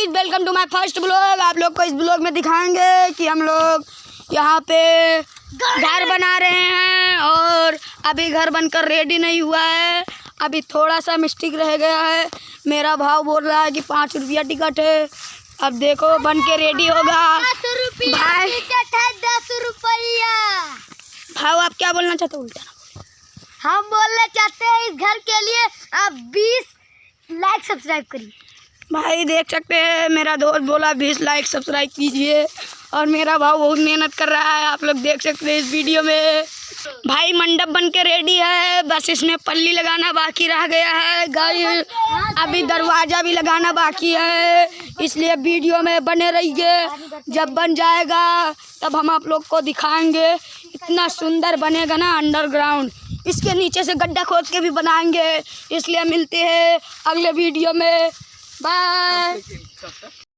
Guys, welcome to my first blog. आप लोग को इस ब्लॉग में दिखाएंगे कि हम लोग यहाँ पे घर बना रहे हैं और अभी घर बनकर रेडी नहीं हुआ है। अभी थोड़ा सा मिस्टेक रह गया है। मेरा भाव बोल रहा है कि 5 रुपया टिकट है। अब देखो बन के रेडी होगा। 10 रुपया भाई टिकट है, 10 रुपया। भाव आप क्या बोलना चाहते हो? उल्टा हम बोलना चाहते हैं इस घर के लिए आप 20 लाइक सब्सक्राइब करिए। भाई देख सकते हैं, मेरा दोस्त बोला 20 लाइक सब्सक्राइब कीजिए और मेरा भाव बहुत मेहनत कर रहा है। आप लोग देख सकते हैं इस वीडियो में। भाई मंडप बन के रेडी है, बस इसमें पल्ली लगाना बाकी रह गया है। गाइस अभी दरवाज़ा भी लगाना बाकी है, इसलिए वीडियो में बने रहिए। जब बन जाएगा तब हम आप लोग को दिखाएंगे। इतना सुंदर बनेगा ना अंडरग्राउंड। इसके नीचे से गड्ढा खोद के भी बनाएंगे। इसलिए मिलते हैं अगले वीडियो में। बाय।